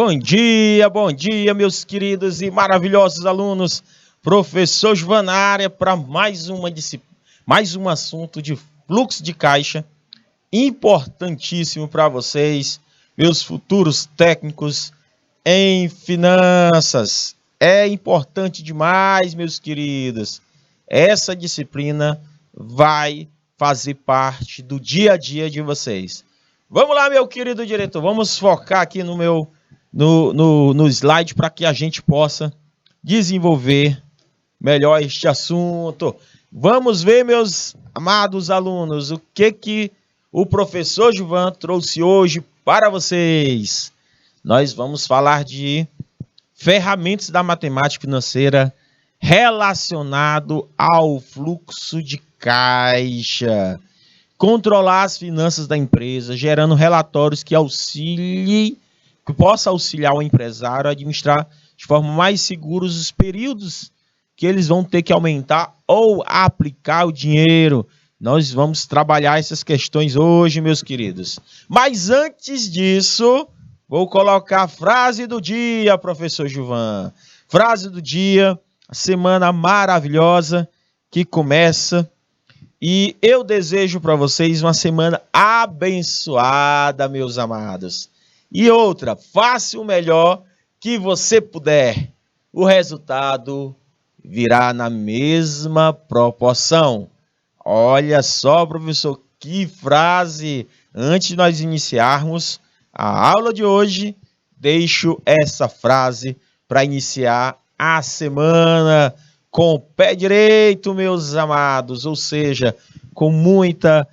Bom dia, meus queridos e maravilhosos alunos. Professor Juvan na área para mais um assunto de fluxo de caixa importantíssimo para vocês, meus futuros técnicos em finanças. É importante demais, meus queridos. Essa disciplina vai fazer parte do dia a dia de vocês. Vamos lá, meu querido diretor, vamos focar aqui no slide para que a gente possa desenvolver melhor este assunto. Vamos ver, meus amados alunos, o que o professor Juvan trouxe hoje para vocês. Nós vamos falar de ferramentas da matemática financeira relacionado ao fluxo de caixa. Controlar as finanças da empresa, gerando relatórios que possa auxiliar o empresário a administrar de forma mais segura os períodos que eles vão ter que aumentar ou aplicar o dinheiro. Nós vamos trabalhar essas questões hoje, meus queridos. Mas antes disso, vou colocar a frase do dia, professor Juvan. Frase do dia, a semana maravilhosa que começa. E eu desejo para vocês uma semana abençoada, meus amados. E outra, faça o melhor que você puder. O resultado virá na mesma proporção. Olha só, professor, que frase! Antes de nós iniciarmos a aula de hoje, deixo essa frase para iniciar a semana com o pé direito, meus amados, ou seja, com muita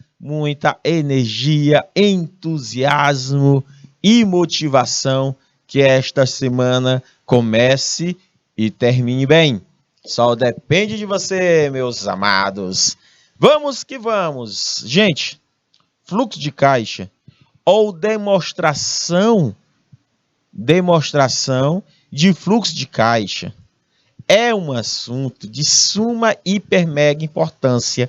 energia, entusiasmo e motivação, que esta semana comece e termine bem. Só depende de você, meus amados. Vamos que vamos. Gente, fluxo de caixa ou demonstração de fluxo de caixa é um assunto de suma hiper mega importância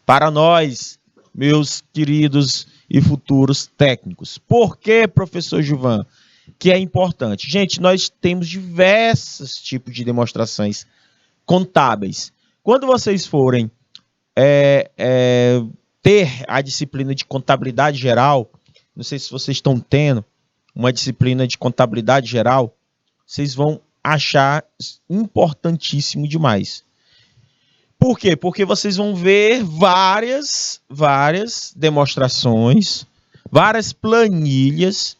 para nós, meus queridos e futuros técnicos. Por que, professor Juvan, que é importante? Gente, nós temos diversos tipos de demonstrações contábeis. Quando vocês forem ter a disciplina de contabilidade geral, não sei se vocês estão tendo uma disciplina de contabilidade geral, vocês vão achar importantíssimo demais. Por quê? Porque vocês vão ver várias demonstrações, várias planilhas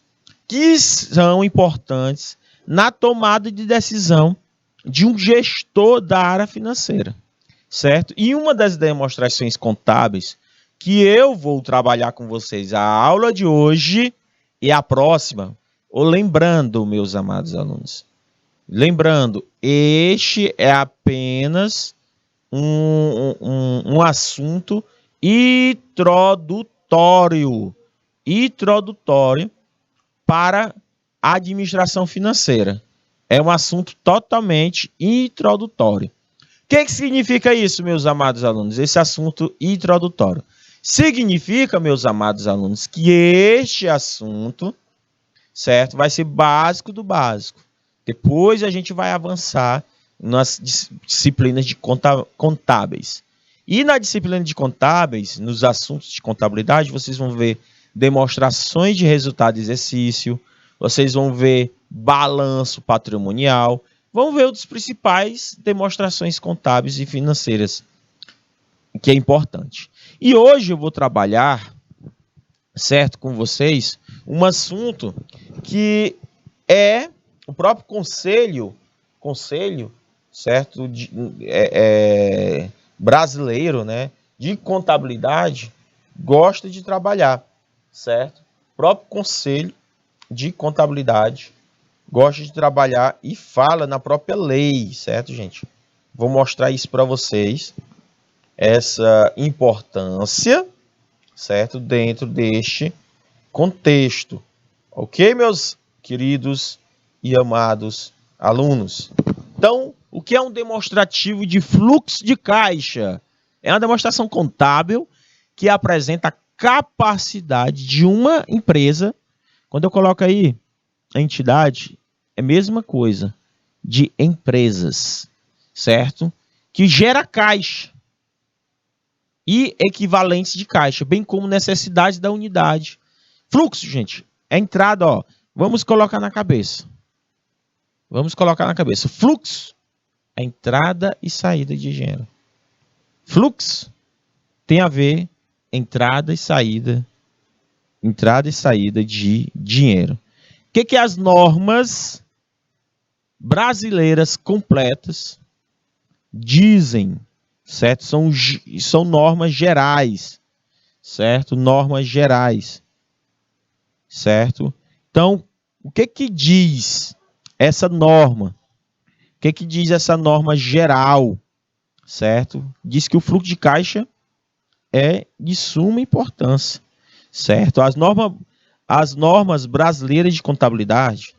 que são importantes na tomada de decisão de um gestor da área financeira, certo? E uma das demonstrações contábeis que eu vou trabalhar com vocês a aula de hoje e a próxima, lembrando, meus amados alunos, lembrando, este é apenas um assunto introdutório para a administração financeira. É um assunto totalmente introdutório. O que significa isso, meus amados alunos? Esse assunto introdutório. Significa, meus amados alunos, que este assunto, certo, vai ser básico do básico. Depois a gente vai avançar nas disciplinas de contábeis. E na disciplina de contábeis, nos assuntos de contabilidade, vocês vão ver demonstrações de resultado de exercício, vocês vão ver balanço patrimonial, vão ver as principais demonstrações contábeis e financeiras, que é importante. E hoje eu vou trabalhar, certo, com vocês, um assunto que é o próprio conselho, certo, brasileiro, né, de contabilidade, gosta de trabalhar, certo? O próprio conselho de contabilidade gosta de trabalhar e fala na própria lei, certo, gente? Vou mostrar isso para vocês, essa importância, certo, dentro deste contexto. Ok, meus queridos e amados alunos? Então, o que é um demonstrativo de fluxo de caixa? É uma demonstração contábil que apresenta a capacidade de uma empresa. Quando eu coloco aí a entidade, é a mesma coisa de empresas, certo? Que gera caixa e equivalentes de caixa, bem como necessidades da unidade. Fluxo, gente, é entrada, ó. Vamos colocar na cabeça. Vamos colocar na cabeça. Fluxo é entrada e saída de dinheiro. Fluxo tem a ver entrada e saída de dinheiro. O que é as normas brasileiras completas dizem, certo? São normas gerais, certo? Normas gerais, certo? Então, o que diz essa norma? O que diz essa norma geral, certo? Diz que o fluxo de caixa é de suma importância, certo? As normas brasileiras de contabilidade,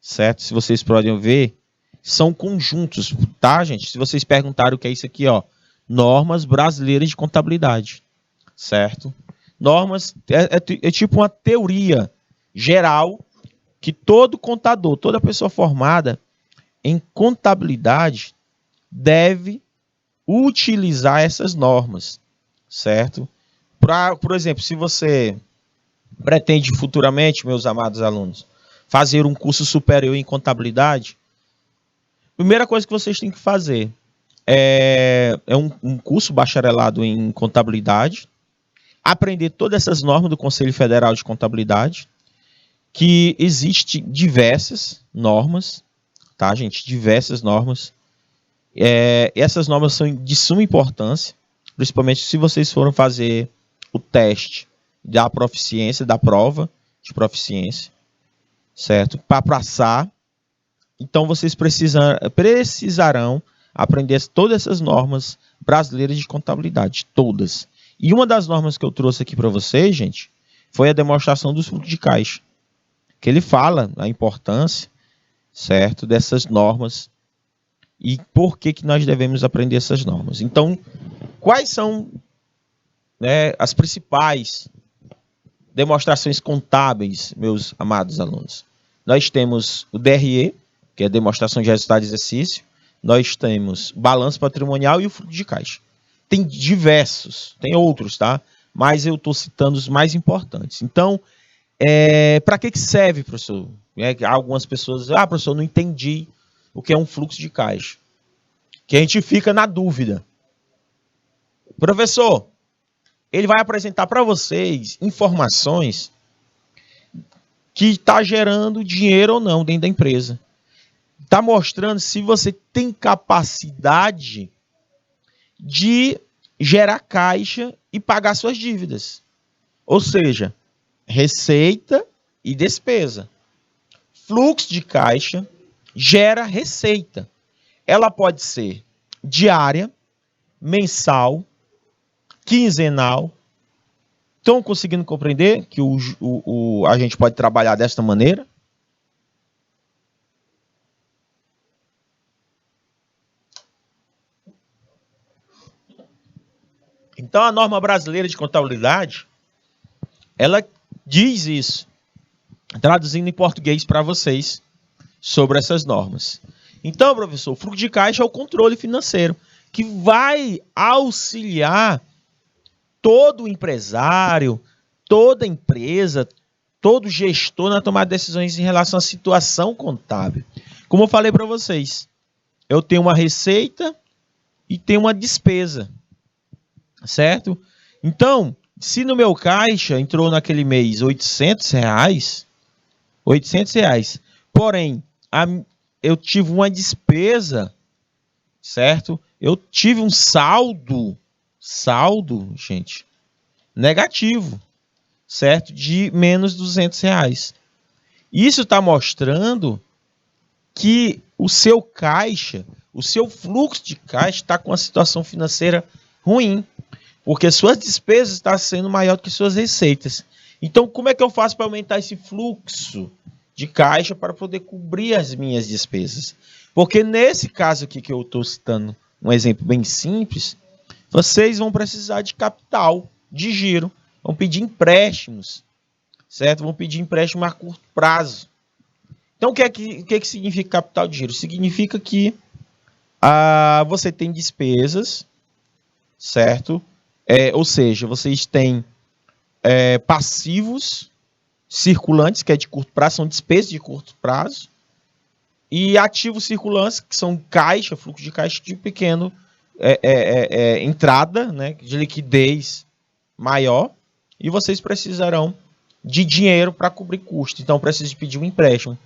certo? Se vocês podem ver, são conjuntos, tá, gente? Se vocês perguntaram o que é isso aqui, ó, normas brasileiras de contabilidade, certo? Normas é tipo uma teoria geral que todo contador, toda pessoa formada em contabilidade deve utilizar essas normas, certo? Por exemplo, se você pretende futuramente, meus amados alunos, fazer um curso superior em contabilidade, a primeira coisa que vocês têm que fazer é um curso bacharelado em contabilidade, aprender todas essas normas do Conselho Federal de Contabilidade, que existem diversas normas, tá, gente? Diversas normas. Essas normas são de suma importância, principalmente se vocês forem fazer o teste da proficiência, da prova de proficiência, certo? Para passar, então vocês precisarão aprender todas essas normas brasileiras de contabilidade, todas. E uma das normas que eu trouxe aqui para vocês, gente, foi a demonstração dos fluxos de caixa, que ele fala a importância, certo, dessas normas e por que nós devemos aprender essas normas. Então, quais são, né, as principais demonstrações contábeis, meus amados alunos? Nós temos o DRE, que é a demonstração de resultado de exercício. Nós temos balanço patrimonial e o fluxo de caixa. Tem diversos, tem outros, tá? Mas eu estou citando os mais importantes. Então, para que serve, professor? Algumas pessoas, professor, não entendi o que é um fluxo de caixa. Que a gente fica na dúvida. Professor, ele vai apresentar para vocês informações que está gerando dinheiro ou não dentro da empresa. Está mostrando se você tem capacidade de gerar caixa e pagar suas dívidas. Ou seja, receita e despesa. Fluxo de caixa gera receita. Ela pode ser diária, mensal, quinzenal. Estão conseguindo compreender que a gente pode trabalhar desta maneira? Então, a norma brasileira de contabilidade, ela diz isso, traduzindo em português para vocês sobre essas normas. Então, professor, o fluxo de caixa é o controle financeiro, que vai auxiliar todo empresário, toda empresa, todo gestor na tomada de decisões em relação à situação contábil. Como eu falei para vocês, eu tenho uma receita e tenho uma despesa, certo? Então, se no meu caixa entrou naquele mês R$800, porém, eu tive uma despesa, certo? Eu tive um saldo, gente, negativo, certo? De menos R$200. Isso está mostrando que o seu caixa, o seu fluxo de caixa está com uma situação financeira ruim, porque suas despesas estão sendo maior do que suas receitas. Então, como é que eu faço para aumentar esse fluxo de caixa para poder cobrir as minhas despesas? Porque nesse caso aqui que eu estou citando, um exemplo bem simples, vocês vão precisar de capital, de giro, vão pedir empréstimos, certo? Vão pedir empréstimo a curto prazo. Então, o que significa capital de giro? Significa que você tem despesas, certo? Ou seja, vocês têm passivos circulantes, que é de curto prazo, são despesas de curto prazo, e ativos circulantes, que são caixa, fluxo de caixa de pequeno entrada, né, de liquidez maior, e vocês precisarão de dinheiro para cobrir custo. Então, precisa de pedir um empréstimo.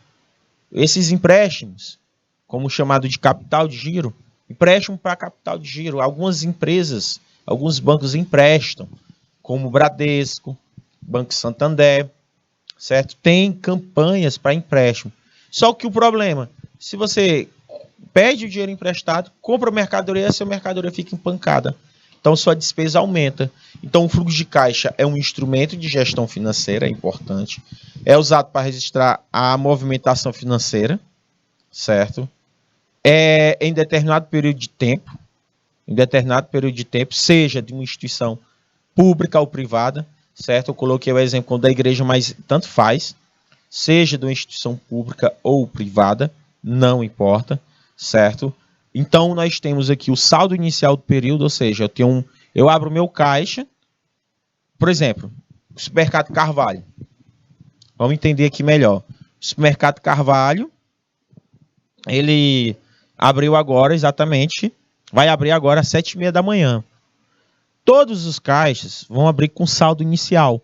Esses empréstimos, como chamado de capital de giro, empréstimo para capital de giro. Algumas empresas, alguns bancos emprestam, como o Bradesco, Banco Santander, certo? Tem campanhas para empréstimo. Só que o problema, se você pede o dinheiro emprestado, compra mercadoria, a sua mercadoria fica empancada. Então, sua despesa aumenta. Então, o fluxo de caixa é um instrumento de gestão financeira, é importante. É usado para registrar a movimentação financeira, certo? Em determinado período de tempo, seja de uma instituição pública ou privada, certo? Eu coloquei o exemplo da igreja, mas tanto faz. Seja de uma instituição pública ou privada, não importa, certo? Então, nós temos aqui o saldo inicial do período, ou seja, eu abro o meu caixa, por exemplo, o supermercado Carvalho. Vamos entender aqui melhor. O supermercado Carvalho, ele abriu agora exatamente, vai abrir agora às 7h30 da manhã. Todos os caixas vão abrir com saldo inicial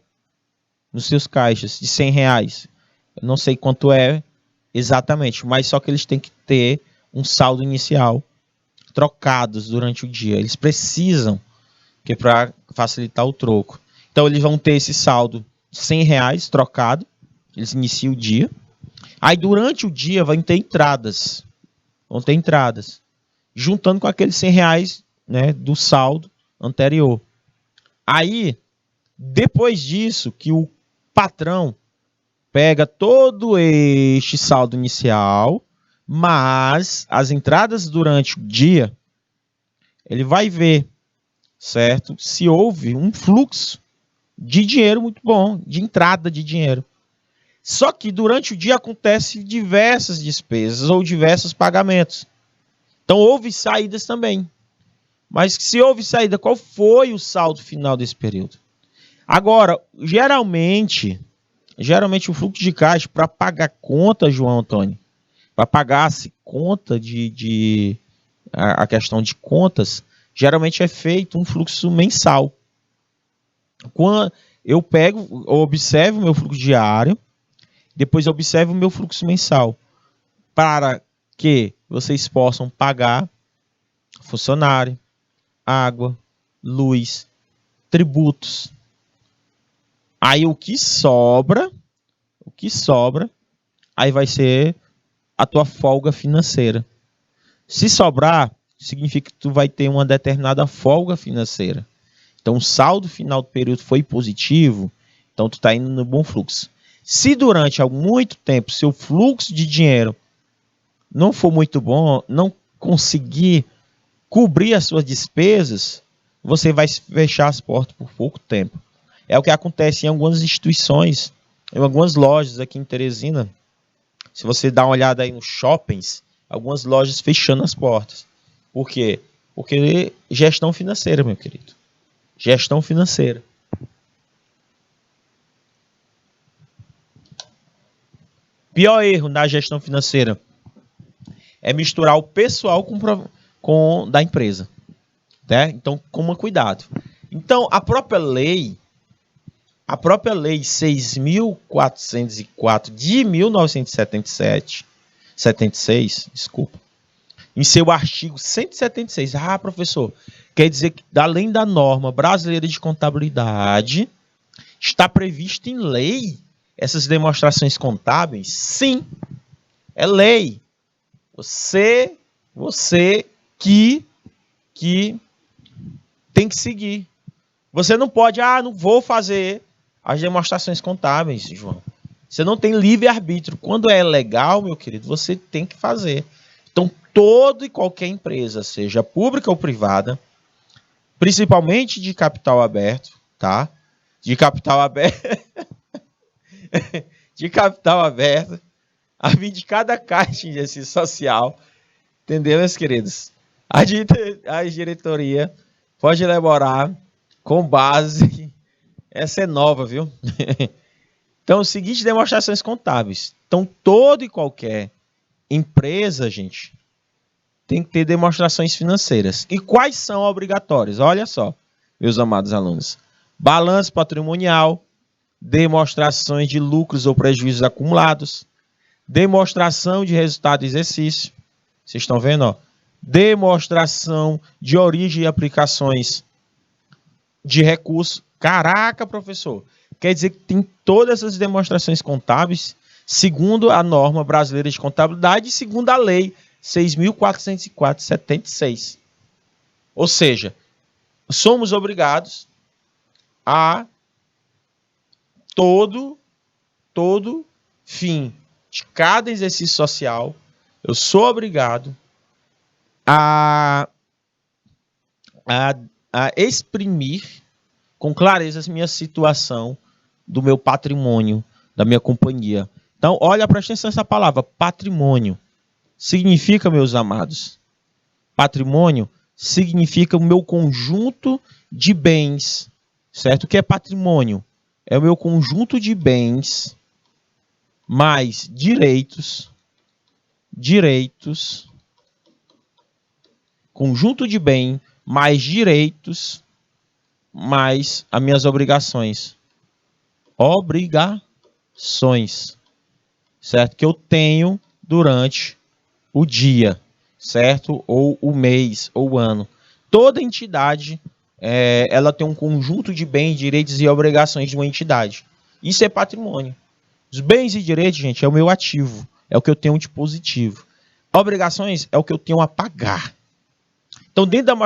nos seus caixas de R$100. Eu não sei quanto é exatamente, mas só que eles têm que ter um saldo inicial trocados durante o dia. Eles precisam, que é para facilitar o troco. Então eles vão ter esse saldo de R$100 trocado. Eles iniciam o dia. Aí durante o dia vão ter entradas. Juntando com aqueles R$100, né, do saldo anterior. Aí, depois disso, que o patrão pega todo este saldo inicial, mas as entradas durante o dia, ele vai ver, certo? Se houve um fluxo de dinheiro muito bom, de entrada de dinheiro. Só que durante o dia acontece diversas despesas ou diversos pagamentos. Então houve saídas também. Mas se houve saída, qual foi o saldo final desse período? Agora, geralmente o fluxo de caixa para pagar conta, João Antônio, para pagar-se conta a questão de contas, geralmente é feito um fluxo mensal. Quando eu observo o meu fluxo diário, depois observo o meu fluxo mensal, para que vocês possam pagar funcionário, água, luz, tributos. Aí o que sobra, aí vai ser a tua folga financeira. Se sobrar, significa que tu vai ter uma determinada folga financeira. Então o saldo final do período foi positivo, então tu está indo no bom fluxo. Se durante muito tempo seu fluxo de dinheiro não for muito bom, não conseguir cobrir as suas despesas, você vai fechar as portas por pouco tempo. É o que acontece em algumas instituições, em algumas lojas aqui em Teresina. Se você dá uma olhada aí nos shoppings, algumas lojas fechando as portas. Por quê? Porque gestão financeira, meu querido. Gestão financeira. Pior erro na gestão financeira é misturar o pessoal com da empresa. Né? Então, coma cuidado. Então, a própria lei 6.404 de 1976, desculpa, em seu artigo 176, professor, quer dizer que, além da norma brasileira de contabilidade, está previsto em lei essas demonstrações contábeis? Sim, é lei. Você que tem que seguir. Você não pode, não vou fazer as demonstrações contábeis, João. Você não tem livre-arbítrio. Quando é legal, meu querido, você tem que fazer. Então, toda e qualquer empresa, seja pública ou privada, principalmente de capital aberto, tá? De capital aberto. a vir de cada caixa de exercício social. Entendeu, meus queridos? A diretoria pode elaborar com base... Essa é nova, viu? Então, os seguintes demonstrações contábeis. Então, toda e qualquer empresa, gente, tem que ter demonstrações financeiras. E quais são obrigatórias? Olha só, meus amados alunos. Balanço patrimonial, demonstrações de lucros ou prejuízos acumulados, demonstração de resultado de exercício. Vocês estão vendo, ó? Demonstração de origem e aplicações de recursos. Caraca, professor! Quer dizer que tem todas essas demonstrações contábeis, segundo a norma brasileira de contabilidade e segundo a lei 6.404/76. Ou seja, somos obrigados a todo fim de cada exercício social, eu sou obrigado a exprimir com clareza a minha situação do meu patrimônio, da minha companhia. Então, olha, presta atenção nessa palavra, patrimônio. Significa, meus amados, patrimônio significa o meu conjunto de bens, certo? O que é patrimônio? É o meu conjunto de bens mais direitos, conjunto de bem mais direitos, mais as minhas obrigações. Obrigações, certo? Que eu tenho durante o dia, certo? Ou o mês, ou o ano. Toda entidade, ela tem um conjunto de bens, direitos e obrigações de uma entidade. Isso é patrimônio. Os bens e direitos, gente, é o meu ativo. É o que eu tenho de positivo. Obrigações é o que eu tenho a pagar. Então, dentro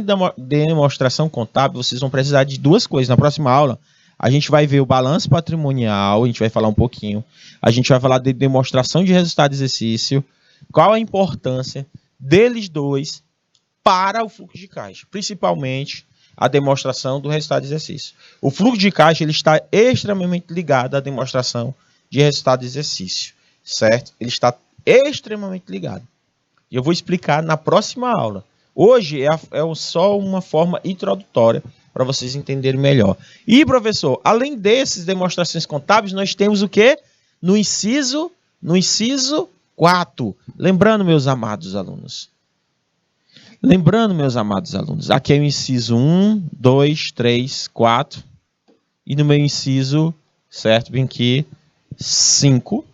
da demonstração contábil, vocês vão precisar de duas coisas. Na próxima aula, a gente vai ver o balanço patrimonial, a gente vai falar um pouquinho. A gente vai falar de demonstração de resultado de exercício. Qual a importância deles dois para o fluxo de caixa? Principalmente a demonstração do resultado de exercício. O fluxo de caixa ele está extremamente ligado à demonstração de resultado de exercício, certo? Ele está extremamente ligado. E eu vou explicar na próxima aula. Hoje é só uma forma introdutória para vocês entenderem melhor. E, professor, além dessas demonstrações contábeis, nós temos o quê? No inciso 4. Lembrando, meus amados alunos. Aqui é o inciso 1, 2, 3, 4. E no meu inciso, certo, bem aqui, 5,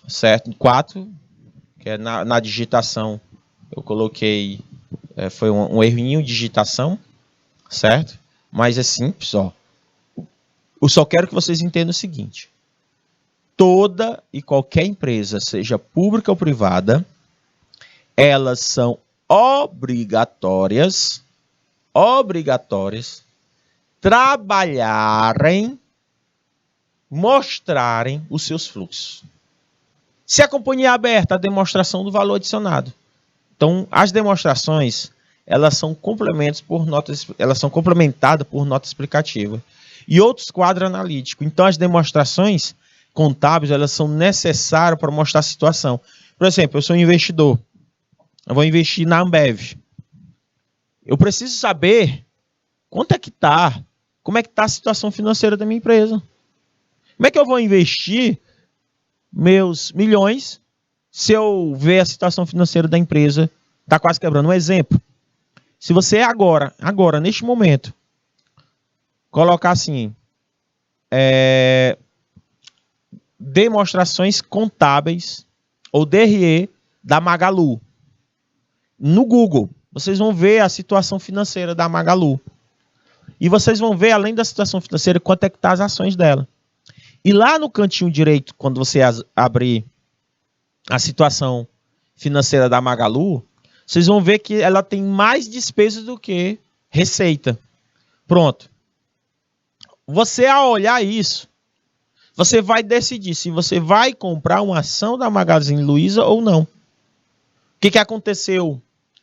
certo, 4, que é na digitação, eu coloquei, foi um errinho de digitação, certo? Mas é simples, ó. Eu só quero que vocês entendam o seguinte. Toda e qualquer empresa, seja pública ou privada, elas são obrigatórias trabalharem, mostrarem os seus fluxos. Se a companhia é aberta, a demonstração do valor adicionado. Então, as demonstrações, elas são complementadas por nota explicativa e outros quadros analíticos. Então, as demonstrações contábeis, elas são necessárias para mostrar a situação. Por exemplo, eu sou um investidor. Eu vou investir na Ambev. Eu preciso saber quanto é que está, como é que está a situação financeira da minha empresa. Como é que eu vou investir meus milhões se eu ver a situação financeira da empresa está quase quebrando? Um exemplo. Se você agora, neste momento, colocar assim, demonstrações contábeis ou DRE da Magalu, no Google, vocês vão ver a situação financeira da Magalu. E vocês vão ver, além da situação financeira, quanto é que está as ações dela. E lá no cantinho direito, quando você abrir a situação financeira da Magalu, vocês vão ver que ela tem mais despesas do que receita. Pronto. Você, ao olhar isso, você vai decidir se você vai comprar uma ação da Magazine Luiza ou não. O que aconteceu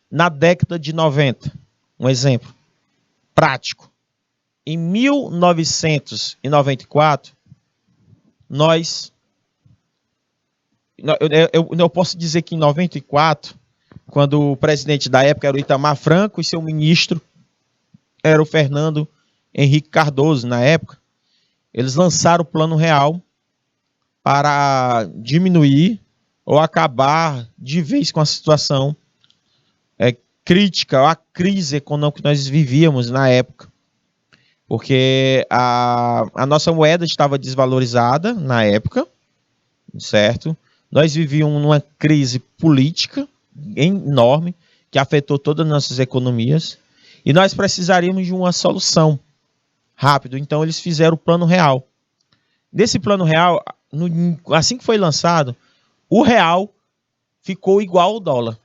na década de 90? Um exemplo prático. Em 1994, nós Eu posso dizer que em 94, quando o presidente da época era o Itamar Franco e seu ministro era o Fernando Henrique Cardoso, na época, eles lançaram o Plano Real para diminuir ou acabar de vez com a situação crítica, a crise econômica que nós vivíamos na época. Porque a nossa moeda estava desvalorizada na época, certo? Nós vivíamos numa crise política enorme que afetou todas as nossas economias e nós precisaríamos de uma solução rápido. Então eles fizeram o Plano Real. Nesse Plano Real, assim que foi lançado, o real ficou igual ao dólar.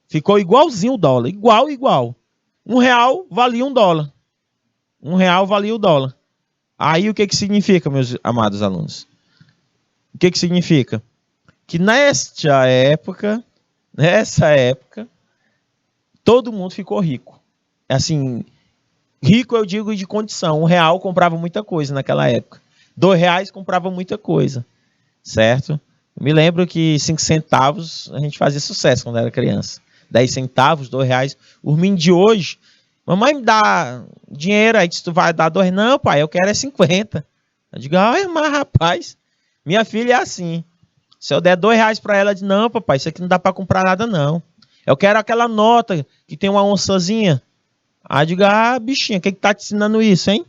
Ficou igualzinho o dólar, igual. R$1 valia $1. R$1 valia o dólar. Aí o que significa, meus amados alunos? O que significa? Que nessa época, todo mundo ficou rico. Assim, rico eu digo de condição. R$1 comprava muita coisa naquela época. R$2 comprava muita coisa, certo? Eu me lembro que 5 centavos a gente fazia sucesso quando era criança. 10 centavos, R$2. Os meninos de hoje, mamãe me dá dinheiro aí, que tu vai dar 2. Não, pai, eu quero 50. Eu digo, mas rapaz, minha filha é assim. Se eu der R$2 para ela, diz, não, papai, isso aqui não dá para comprar nada, não. Eu quero aquela nota que tem uma onçazinha. Aí eu digo, bichinha, quem que tá te ensinando isso, hein?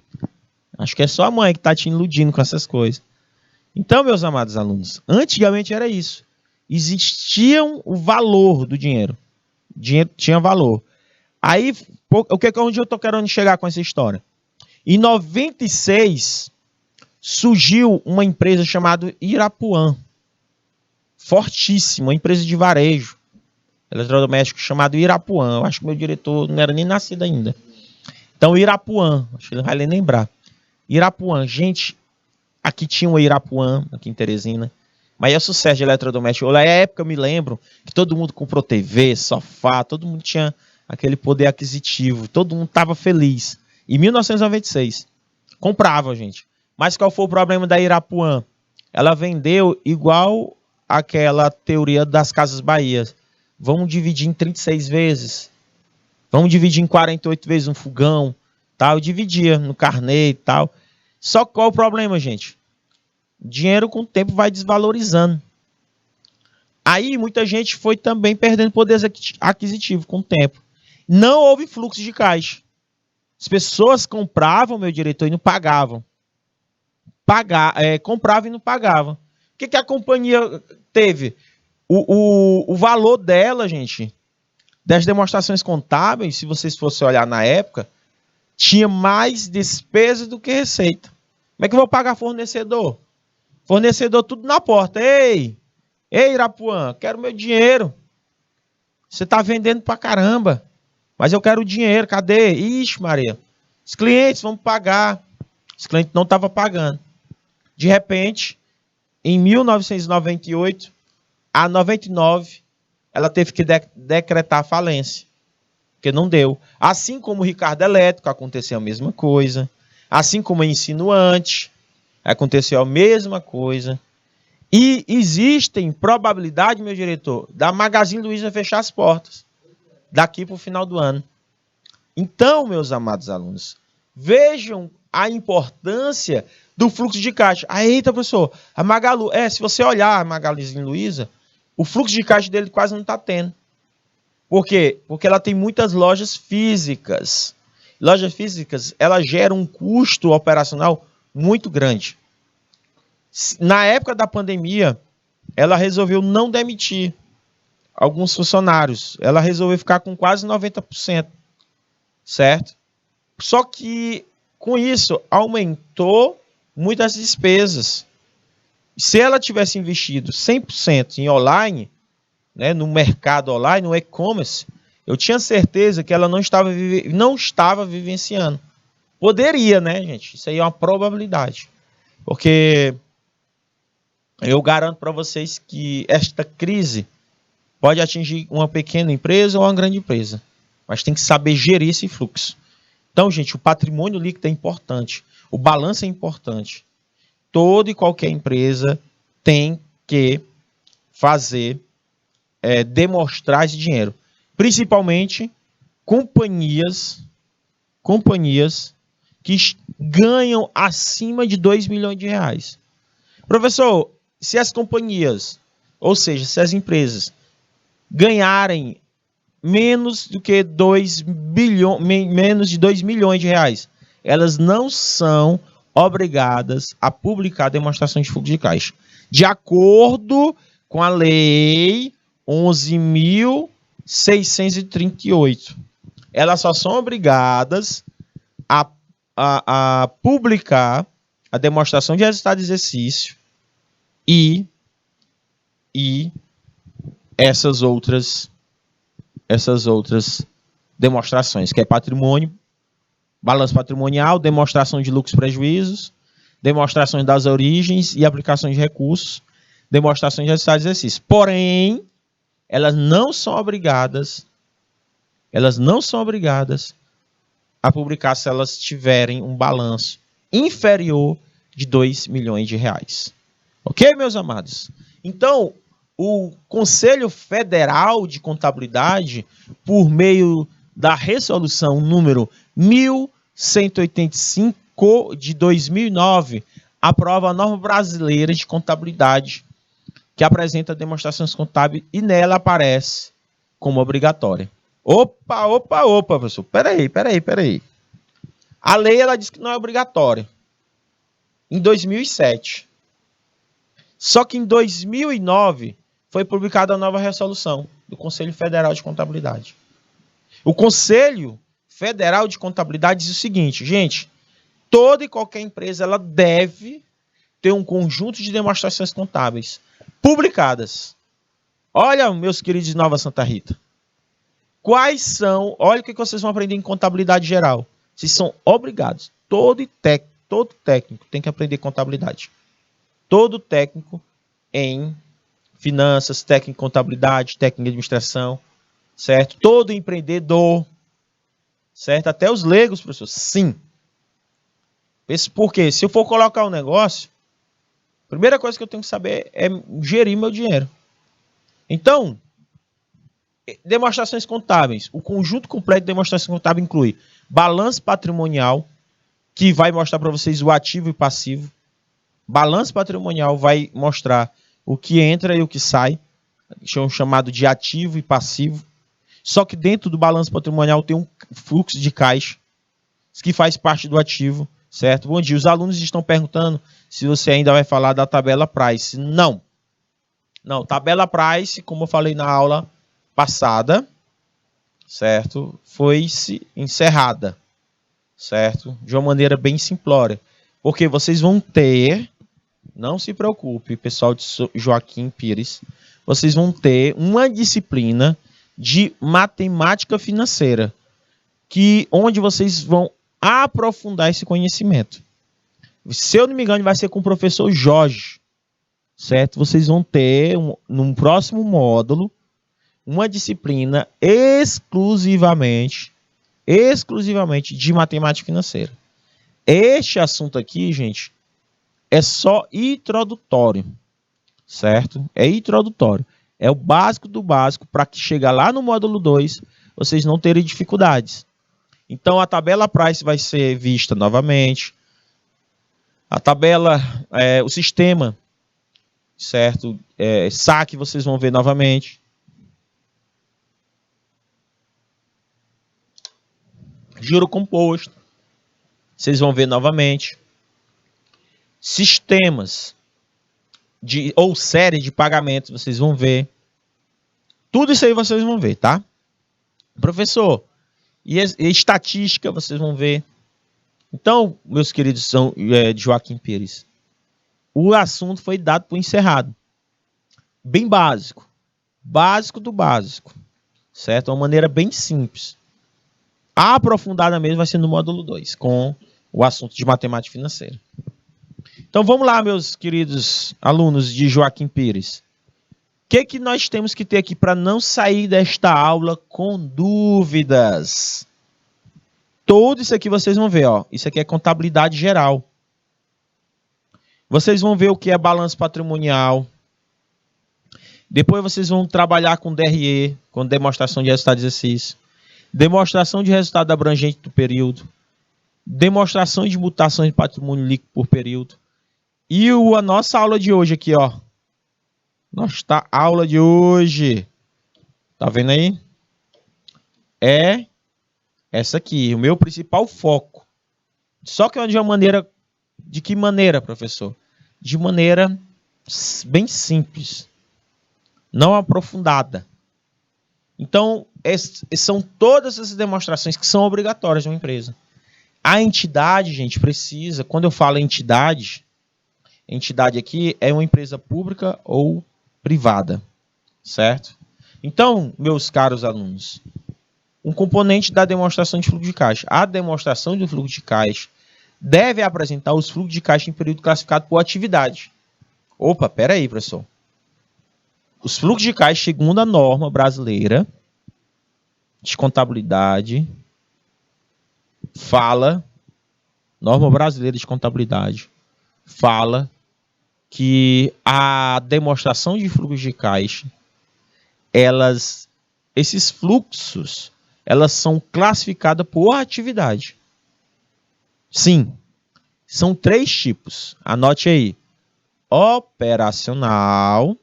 Acho que é só a mãe que tá te iludindo com essas coisas. Então, meus amados alunos, antigamente era isso. Existia o valor do dinheiro. O dinheiro tinha valor. Aí, onde eu tô querendo chegar com essa história? Em 96, surgiu uma empresa chamada Irapuã. Fortíssima, uma empresa de varejo. Eletrodoméstico chamado Irapuã. Eu acho que meu diretor não era nem nascido ainda. Então, Irapuã. Acho que ele vai lembrar. Irapuã. Gente, aqui tinha uma Irapuã, aqui em Teresina. Mas é sucesso de eletrodoméstico. Na época, eu me lembro que todo mundo comprou TV, sofá, todo mundo tinha aquele poder aquisitivo. Todo mundo estava feliz. Em 1996. Comprava, gente. Mas qual foi o problema da Irapuã? Ela vendeu igual aquela teoria das Casas Bahia. Vamos dividir em 36 vezes. Vamos dividir em 48 vezes um fogão. Tal. Eu dividia no carnê e tal. Só qual o problema, gente? Dinheiro com o tempo vai desvalorizando. Aí muita gente foi também perdendo poder aquisitivo com o tempo. Não houve fluxo de caixa. As pessoas compravam, meu diretor, e não pagavam. Compravam e não pagavam. O que a companhia teve? O valor dela, gente, das demonstrações contábeis, se vocês fossem olhar na época, tinha mais despesa do que receita. Como é que eu vou pagar fornecedor? Fornecedor tudo na porta. Ei, Irapuã, quero meu dinheiro. Você está vendendo pra caramba. Mas eu quero o dinheiro, cadê? Ixi, Maria. Os clientes vão pagar. Os clientes não estavam pagando. De repente, em 1998, a 99, ela teve que decretar a falência. Porque não deu. Assim como o Ricardo Elétrico, aconteceu a mesma coisa. Assim como a Insinuante, aconteceu a mesma coisa. E existem probabilidade, meu diretor, da Magazine Luiza fechar as portas daqui para o final do ano. Então, meus amados alunos, vejam a importância do fluxo de caixa. Eita, professor, a Magalu... se você olhar a Magazine Luiza, o fluxo de caixa dele quase não está tendo. Por quê? Porque ela tem muitas lojas físicas. Lojas físicas, ela gera um custo operacional muito grande. Na época da pandemia, ela resolveu não demitir alguns funcionários. Ela resolveu ficar com quase 90%, certo? Só que, com isso, aumentou muitas despesas. Se ela tivesse investido 100% em online, né, no mercado online, no e-commerce, eu tinha certeza que ela não estava vivenciando. Poderia, né, gente? Isso aí é uma probabilidade. Porque eu garanto para vocês que esta crise pode atingir uma pequena empresa ou uma grande empresa. Mas tem que saber gerir esse fluxo. Então, gente, o patrimônio líquido é importante. O balanço é importante. Toda e qualquer empresa tem que fazer, demonstrar esse dinheiro. Principalmente companhias que ganham acima de 2 milhões de reais. Professor, se as companhias, ou seja, se as empresas ganharem menos de 2 milhões de reais, elas não são obrigadas a publicar demonstração de fluxo de caixa. De acordo com a lei 11.638. Elas só são obrigadas a publicar a demonstração de resultado de exercício e essas outras demonstrações, que é patrimônio, balanço patrimonial, demonstração de lucros e prejuízos, demonstrações das origens e aplicações de recursos, demonstrações de resultado de exercício. Porém, elas não são obrigadas a publicar se elas tiverem um balanço inferior de 2 milhões de reais. Ok, meus amados? Então, o Conselho Federal de Contabilidade, por meio da resolução número 1185 de 2009, aprova a norma brasileira de contabilidade, que apresenta demonstrações contábeis e nela aparece como obrigatória. Opa, professor. Peraí. A lei, ela diz que não é obrigatória. Em 2007. Só que em 2009 foi publicada a nova resolução do Conselho Federal de Contabilidade. O Conselho Federal de Contabilidade diz o seguinte, gente, toda e qualquer empresa ela deve ter um conjunto de demonstrações contábeis publicadas. Olha, meus queridos de Nova Santa Rita. Quais são... Olha o que vocês vão aprender em contabilidade geral. Vocês são obrigados. Todo técnico tem que aprender contabilidade. Todo técnico em finanças, técnico em contabilidade, técnico em administração, certo? Todo empreendedor, certo? Até os leigos, professor. Sim. Por quê? Se eu for colocar um negócio, a primeira coisa que eu tenho que saber é gerir meu dinheiro. Então, demonstrações contábeis. O conjunto completo de demonstrações contábeis inclui balanço patrimonial, que vai mostrar para vocês o ativo e passivo. Balanço patrimonial vai mostrar o que entra e o que sai, chamado de ativo e passivo. Só que dentro do balanço patrimonial tem um fluxo de caixa, que faz parte do ativo, certo? Bom dia, os alunos estão perguntando se você ainda vai falar da tabela Price. Não, tabela Price, como eu falei na aula passada, certo? Foi-se encerrada, certo? De uma maneira bem simplória. Porque vocês vão ter, não se preocupe, pessoal de Joaquim Pires, vocês vão ter uma disciplina de matemática financeira, onde vocês vão aprofundar esse conhecimento. Se eu não me engano, vai ser com o professor Jorge, certo? Vocês vão ter, num próximo módulo, uma disciplina exclusivamente de matemática financeira. Este assunto aqui, gente, é só introdutório, certo? É introdutório. É o básico do básico para que chegar lá no módulo 2, vocês não terem dificuldades. Então, a tabela Price vai ser vista novamente. A tabela, o sistema, certo? Saque vocês vão ver novamente. Juro composto, vocês vão ver novamente. Sistemas ou série de pagamentos, vocês vão ver. Tudo isso aí vocês vão ver, tá? Professor, e estatística, vocês vão ver. Então, meus queridos de Joaquim Pires, o assunto foi dado por encerrado. Bem básico. Básico do básico. Certo? Uma maneira bem simples. A aprofundada mesmo vai ser no módulo 2, com o assunto de matemática financeira. Então vamos lá, meus queridos alunos de Joaquim Pires. O que nós temos que ter aqui para não sair desta aula com dúvidas? Tudo isso aqui vocês vão ver, ó. Isso aqui é contabilidade geral. Vocês vão ver o que é balanço patrimonial, Depois vocês vão trabalhar com DRE, com demonstração de resultado de exercício, demonstração de resultado abrangente do período, demonstração de mutações de patrimônio líquido por período. E a nossa aula de hoje aqui, ó. Nossa aula de hoje. Tá vendo aí? É essa aqui, o meu principal foco. Só que de uma maneira... De que maneira, professor? De maneira bem simples. Não aprofundada. Então, são todas essas demonstrações que são obrigatórias de uma empresa. A entidade, gente, precisa... Quando eu falo entidade aqui é uma empresa pública ou privada. Certo? Então, meus caros alunos, um componente da demonstração de fluxo de caixa. A demonstração de fluxo de caixa deve apresentar os fluxos de caixa em período classificado por atividade. Opa, peraí, professor. Os fluxos de caixa, segundo a norma brasileira de contabilidade, norma brasileira de contabilidade, fala que a demonstração de fluxos de caixa, esses fluxos, elas são classificadas por atividade. Sim, são 3 tipos. Anote aí. Operacional,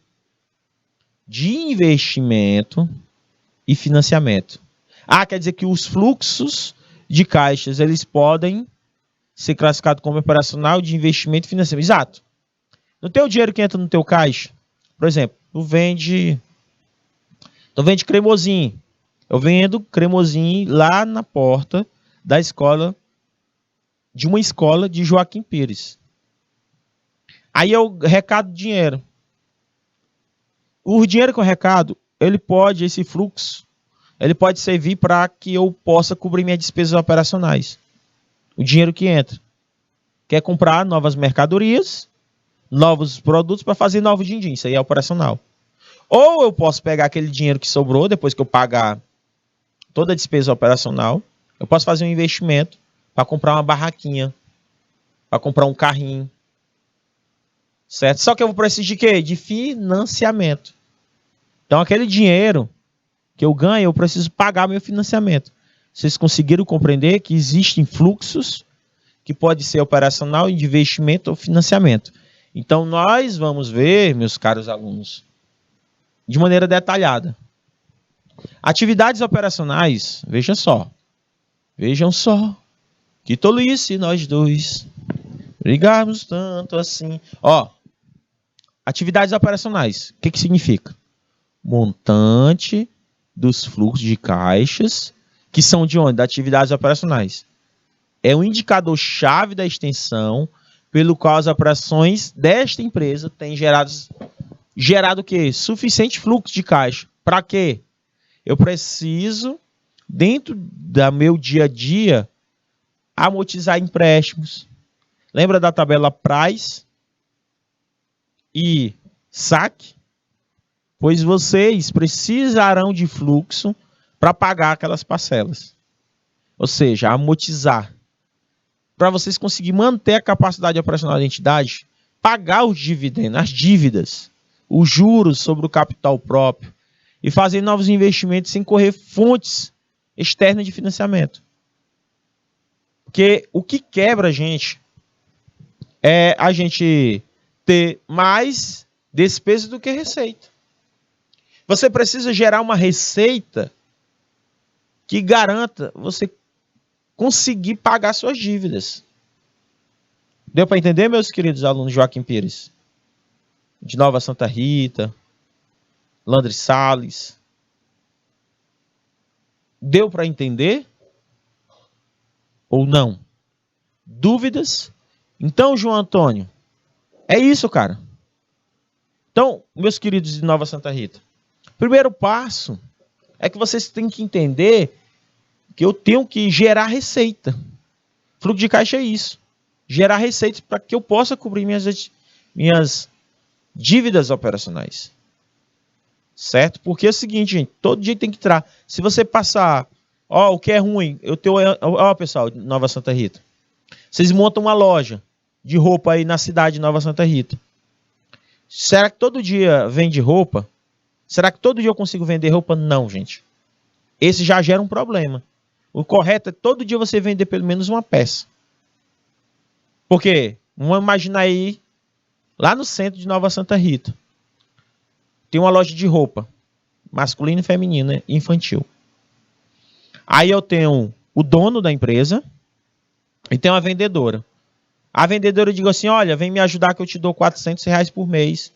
de investimento e financiamento. Quer dizer que os fluxos de caixas, eles podem ser classificados como operacional, de investimento e financiamento. Exato. No teu dinheiro que entra no teu caixa, por exemplo, tu vende cremosinho. Eu vendo cremosinho lá na porta da escola, de uma escola de Joaquim Pires. Aí eu recado dinheiro. O dinheiro que eu recado, esse fluxo, ele pode servir para que eu possa cobrir minhas despesas operacionais. O dinheiro que entra. Quer comprar novas mercadorias, novos produtos para fazer novo din-din. Isso aí é operacional. Ou eu posso pegar aquele dinheiro que sobrou, depois que eu pagar toda a despesa operacional, eu posso fazer um investimento para comprar uma barraquinha, para comprar um carrinho. Certo? Só que eu vou precisar de quê? De financiamento. Então, aquele dinheiro que eu ganho, eu preciso pagar meu financiamento. Vocês conseguiram compreender que existem fluxos que pode ser operacional, de investimento ou financiamento. Então, nós vamos ver, meus caros alunos, de maneira detalhada. Atividades operacionais, vejam só, que tolice nós dois brigarmos tanto assim. Atividades operacionais, o que significa? Montante dos fluxos de caixas, que são de onde? Das atividades operacionais. É um indicador-chave da extensão pelo qual as operações desta empresa têm gerado o quê? Suficiente fluxo de caixa. Para quê? Eu preciso, dentro do meu dia a dia, amortizar empréstimos. Lembra da tabela Price e SAC? Pois vocês precisarão de fluxo para pagar aquelas parcelas. Ou seja, amortizar. Para vocês conseguirem manter a capacidade operacional da entidade, pagar os dividendos, as dívidas, os juros sobre o capital próprio e fazer novos investimentos sem correr fontes externas de financiamento. Porque o que quebra a gente é a gente ter mais despesa do que receita. Você precisa gerar uma receita que garanta você conseguir pagar suas dívidas. Deu para entender, meus queridos alunos Joaquim Pires? De Nova Santa Rita, Landry Salles. Deu para entender? Ou não? Dúvidas? Então, João Antônio, é isso, cara. Então, meus queridos de Nova Santa Rita, primeiro passo é que vocês têm que entender que eu tenho que gerar receita. Fluxo de caixa é isso. Gerar receitas para que eu possa cobrir minhas dívidas operacionais. Certo? Porque é o seguinte, gente, todo dia tem que entrar. Se você passar, o que é ruim, pessoal, de Nova Santa Rita. Vocês montam uma loja de roupa aí na cidade de Nova Santa Rita. Será que todo dia vende roupa? Será que todo dia eu consigo vender roupa? Não, gente. Esse já gera um problema. O correto é todo dia você vender pelo menos uma peça. Por quê? Vamos imaginar aí, lá no centro de Nova Santa Rita, tem uma loja de roupa, masculina e feminina, infantil. Aí eu tenho o dono da empresa e tenho a vendedora. A vendedora diz assim, olha, vem me ajudar que eu te dou R$400 por mês,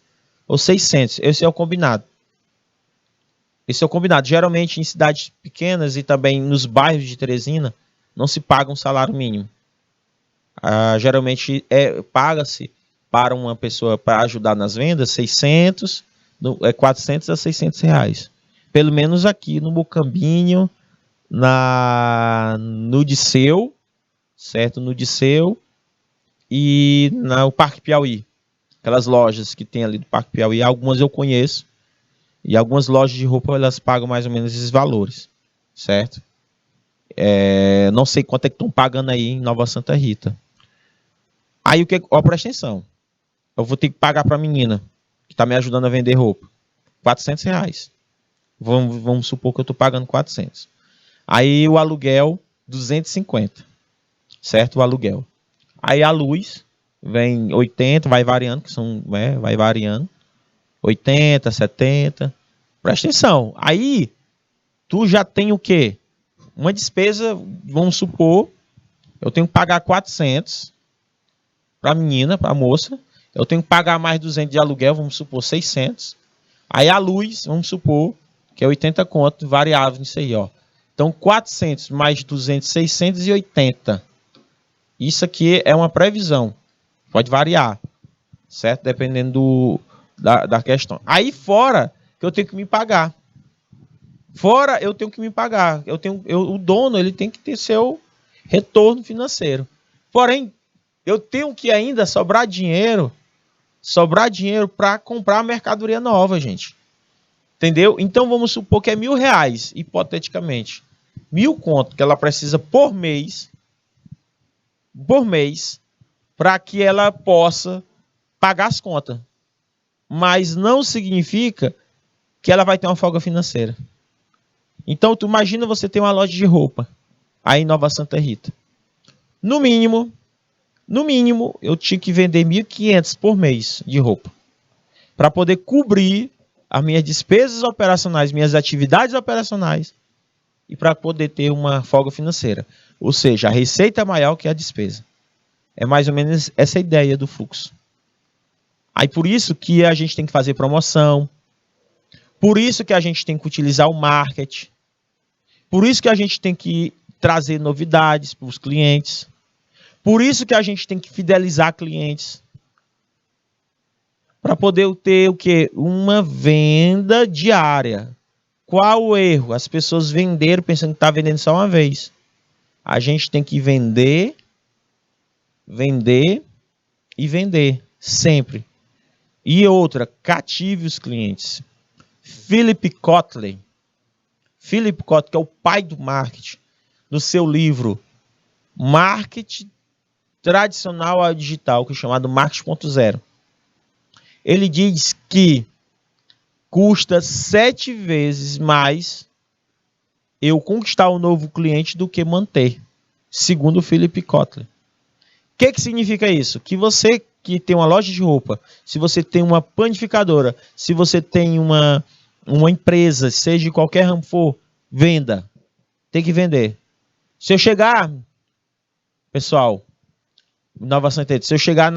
ou 600. Esse é o combinado. Esse é o combinado. Geralmente em cidades pequenas e também nos bairros de Teresina, não se paga um salário mínimo. Geralmente paga-se para uma pessoa para ajudar nas vendas 400 a 600 reais. Pelo menos aqui no Mocambinho, no Disseu, certo? No Disseu e no Parque Piauí. Aquelas lojas que tem ali do Parque Piauí, algumas eu conheço. E algumas lojas de roupa, elas pagam mais ou menos esses valores, certo? Não sei quanto é que estão pagando aí em Nova Santa Rita. Aí presta atenção. Eu vou ter que pagar para a menina que está me ajudando a vender roupa. R$400. Vamos supor que eu estou pagando 400. Aí o aluguel, 250. Certo? O aluguel. Aí a luz vem 80, vai variando, vai variando. 80, 70. Presta atenção. Aí tu já tem o quê? Uma despesa, vamos supor, eu tenho que pagar 400 para a menina, para a moça. Eu tenho que pagar mais 200 de aluguel, vamos supor 600. Aí a luz, vamos supor, que é 80 conto, variável nisso aí, ó. Então 400 mais 200, 680. Isso aqui é uma previsão. Pode variar, certo? Dependendo da questão. Aí fora que eu tenho que me pagar. Fora eu tenho que me pagar. O dono ele tem que ter seu retorno financeiro. Porém, eu tenho que ainda sobrar dinheiro para comprar mercadoria nova, gente. Entendeu? Então vamos supor que é R$1.000, hipoteticamente. 1.000 conto que ela precisa por mês, para que ela possa pagar as contas. Mas não significa que ela vai ter uma folga financeira. Então, tu imagina você ter uma loja de roupa aí em Nova Santa Rita. No mínimo, eu tinha que vender 1.500 por mês de roupa. Para poder cobrir as minhas despesas operacionais, minhas atividades operacionais e para poder ter uma folga financeira. Ou seja, a receita é maior que a despesa. É mais ou menos essa ideia do fluxo. Aí por isso que a gente tem que fazer promoção, por isso que a gente tem que utilizar o marketing, por isso que a gente tem que trazer novidades para os clientes, por isso que a gente tem que fidelizar clientes, para poder ter o quê? Uma venda diária. Qual o erro? As pessoas venderam pensando que está vendendo só uma vez. A gente tem que vender e vender sempre. E outra, cative os clientes. Philip Kotler, que é o pai do marketing, no seu livro Marketing Tradicional ao Digital, que é chamado Marketing 1.0. Ele diz que custa 7 vezes mais eu conquistar um novo cliente do que manter, segundo o Philip Kotler. O que significa isso? Que você que tem uma loja de roupa, se você tem uma panificadora, se você tem uma empresa, seja de qualquer ramo for, venda. Tem que vender. Se eu chegar, pessoal, Nova Santa Rita, se eu chegar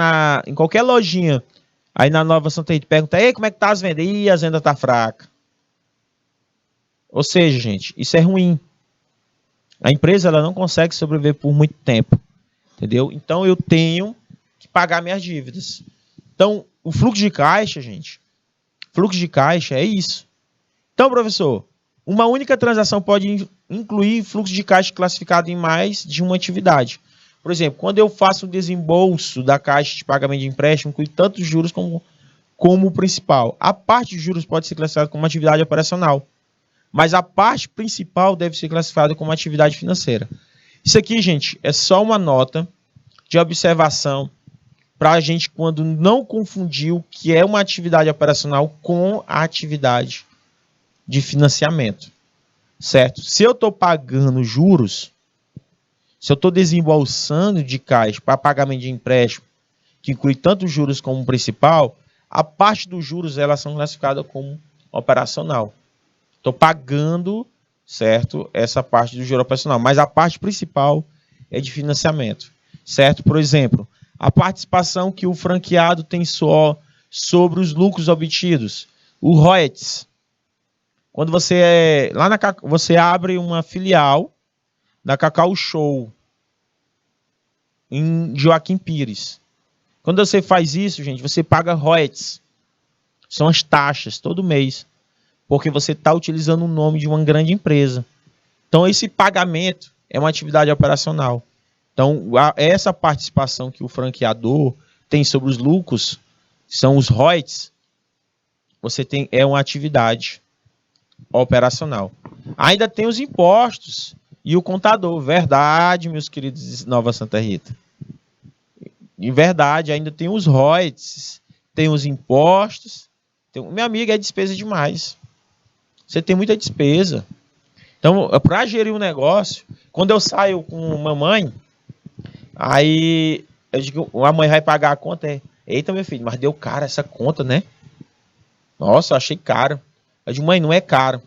em qualquer lojinha, aí na Nova Santa Rita, pergunta, ei, como é que tá as vendas? Ih, as vendas tá fraca. Ou seja, gente, isso é ruim. A empresa ela não consegue sobreviver por muito tempo. Entendeu? Então eu tenho que pagar minhas dívidas. Então, o fluxo de caixa, gente, fluxo de caixa é isso. Então, professor, uma única transação pode incluir fluxo de caixa classificado em mais de uma atividade. Por exemplo, quando eu faço o desembolso da caixa de pagamento de empréstimo, inclui tanto os juros como o principal. A parte de juros pode ser classificada como atividade operacional, mas a parte principal deve ser classificada como atividade financeira. Isso aqui, gente, é só uma nota de observação para a gente, quando não confundir o que é uma atividade operacional com a atividade de financiamento, certo? Se eu estou pagando juros, se eu estou desembolsando de caixa para pagamento de empréstimo, que inclui tanto juros como principal, a parte dos juros elas são classificadas como operacional. Estou pagando, certo, essa parte do juro operacional, mas a parte principal é de financiamento, certo? Por exemplo, a participação que o franqueado tem só sobre os lucros obtidos, o royalties. Quando você você abre uma filial da Cacau Show em Joaquim Pires. Quando você faz isso, gente, você paga royalties. São as taxas todo mês, porque você está utilizando o nome de uma grande empresa. Então, esse pagamento é uma atividade operacional. Então, essa participação que o franqueador tem sobre os lucros, são os royalties, é uma atividade operacional. Ainda tem os impostos e o contador. Verdade, meus queridos de Nova Santa Rita. De verdade, ainda tem os royalties, tem os impostos. Minha amiga, é despesa demais. Você tem muita despesa. Então, para gerir um negócio, quando eu saio com mamãe, aí eu digo, a mãe vai pagar a conta. Eita, meu filho, mas deu caro essa conta, né? Nossa, eu achei caro. Eu digo, mãe, não é caro.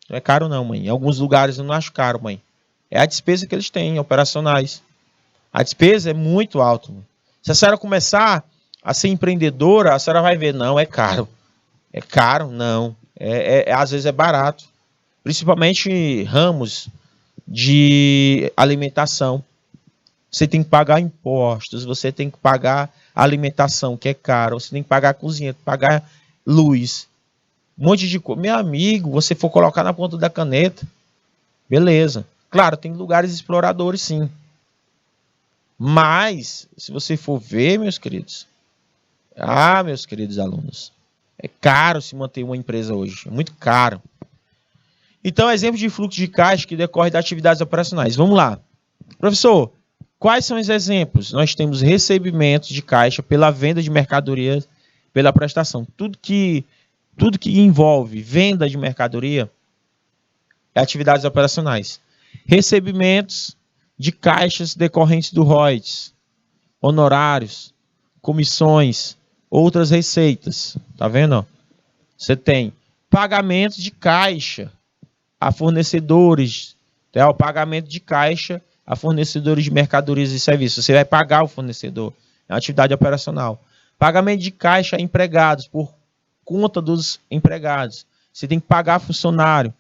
Não é caro não, mãe. Em alguns lugares eu não acho caro, mãe. É a despesa que eles têm, operacionais. A despesa é muito alta. Mãe. Se a senhora começar a ser empreendedora, a senhora vai ver, não, é caro. É caro? Não. Às vezes é barato. Principalmente ramos de alimentação. Você tem que pagar impostos, você tem que pagar alimentação, que é caro, você tem que pagar cozinha, pagar luz. Um monte de coisa. Meu amigo, você for colocar na ponta da caneta, beleza. Claro, tem lugares exploradores, sim. Mas, se você for ver, meus queridos, meus queridos alunos, é caro se manter uma empresa hoje. É muito caro. Então, exemplo de fluxo de caixa que decorre das atividades operacionais. Vamos lá. Professor, quais são os exemplos? Nós temos recebimentos de caixa pela venda de mercadorias, pela prestação. Tudo que envolve venda de mercadoria é atividades operacionais. Recebimentos de caixas decorrentes do royalties, honorários, comissões, outras receitas. Tá vendo? Você tem pagamentos de caixa a fornecedores, o pagamento de caixa a fornecedores de mercadorias e serviços. Você vai pagar o fornecedor. É uma atividade operacional. Pagamento de caixa a empregados por conta dos empregados. Você tem que pagar funcionário.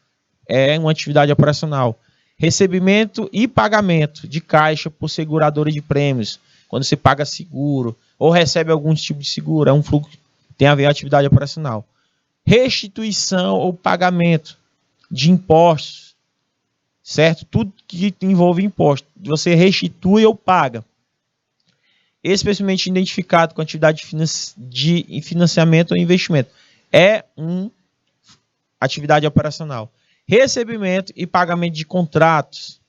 É uma atividade operacional. Recebimento e pagamento de caixa por seguradora de prêmios. Quando você paga seguro ou recebe algum tipo de seguro. É um fluxo. Tem a ver com a atividade operacional. Restituição ou pagamento de impostos. Certo? Tudo que envolve imposto. Você restitui ou paga. Especialmente identificado com atividade de financiamento ou investimento. É uma atividade operacional. Recebimento e pagamento de contratos,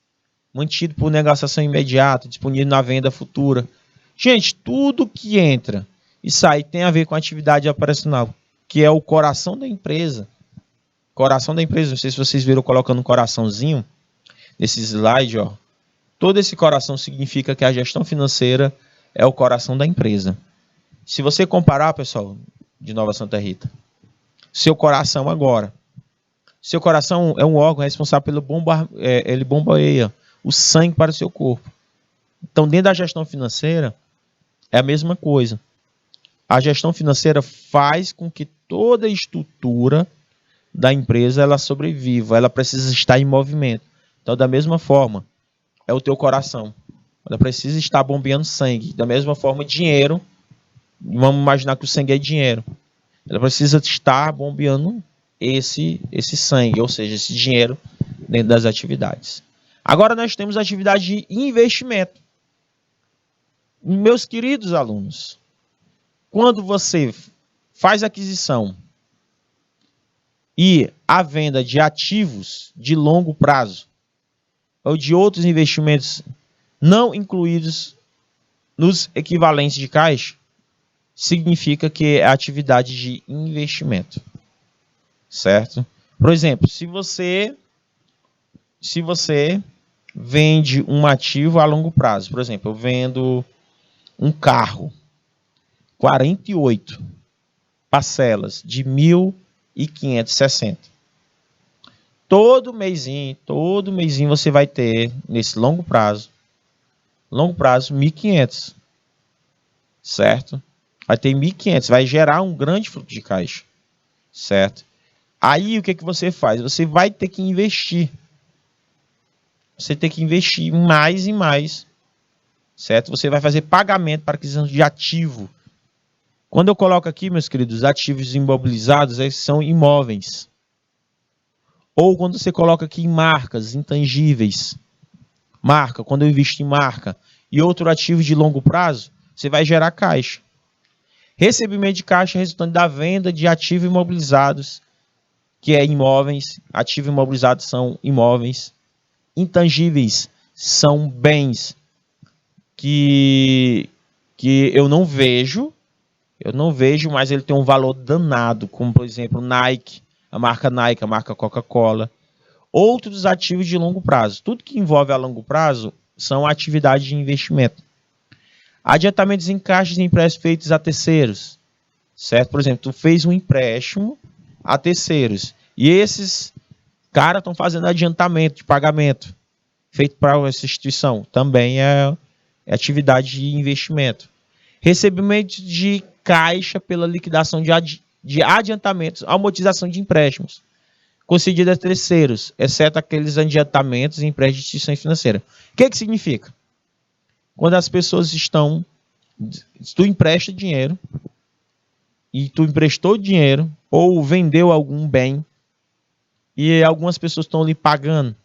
mantido por negociação imediata, disponível na venda futura. Gente, tudo que entra e sai tem a ver com atividade operacional, que é o coração da empresa. Coração da empresa, não sei se vocês viram colocando um coraçãozinho nesse slide, ó. Todo esse coração significa que a gestão financeira é o coração da empresa. Se você comparar, pessoal, de Nova Santa Rita, seu coração agora. Seu coração é um órgão responsável pelo ele bombeia o sangue para o seu corpo. Então, dentro da gestão financeira, é a mesma coisa. A gestão financeira faz com que toda a estrutura da empresa ela sobreviva. Ela precisa estar em movimento. Então, da mesma forma, é o teu coração. Ela precisa estar bombeando sangue. Da mesma forma, dinheiro. Vamos imaginar que o sangue é dinheiro. Ela precisa estar bombeando esse sangue, ou seja, esse dinheiro dentro das atividades. Agora nós temos a atividade de investimento. Meus queridos alunos, quando você faz aquisição e a venda de ativos de longo prazo ou de outros investimentos não incluídos nos equivalentes de caixa, significa que é atividade de investimento. Certo? Por exemplo, se você vende um ativo a longo prazo, por exemplo, eu vendo um carro, 48 parcelas de 1.560. Todo mêsinho você vai ter, nesse longo prazo, 1.500, certo? Vai ter 1.500, vai gerar um grande fluxo de caixa, certo? Aí o que você faz? Você vai ter que investir. Você tem que investir mais e mais, certo? Você vai fazer pagamento para aquisição de ativo. Quando eu coloco aqui, meus queridos, ativos imobilizados, esses são imóveis. Ou quando você coloca aqui em marcas, intangíveis. Marca, quando eu invisto em marca e outro ativo de longo prazo, você vai gerar caixa. Recebimento de caixa resultante da venda de ativos imobilizados, que é imóveis. Ativos imobilizados são imóveis. Intangíveis são bens que eu não vejo, mas ele tem um valor danado, como por exemplo Nike, a marca Coca-Cola. Outros ativos de longo prazo. Tudo que envolve a longo prazo são atividades de investimento. Adiantamentos em caixas e empréstimos feitos a terceiros, certo? Por exemplo, tu fez um empréstimo a terceiros e esses caras estão fazendo adiantamento de pagamento feito para essa instituição. Também é atividade de investimento. Recebimento de caixa pela liquidação de adiantamentos, amortização de empréstimos concedido a terceiros, exceto aqueles adiantamentos em empréstimos de instituição financeira. O que significa? Quando as pessoas estão... Se tu empresta dinheiro e tu emprestou dinheiro ou vendeu algum bem e algumas pessoas estão lhe pagando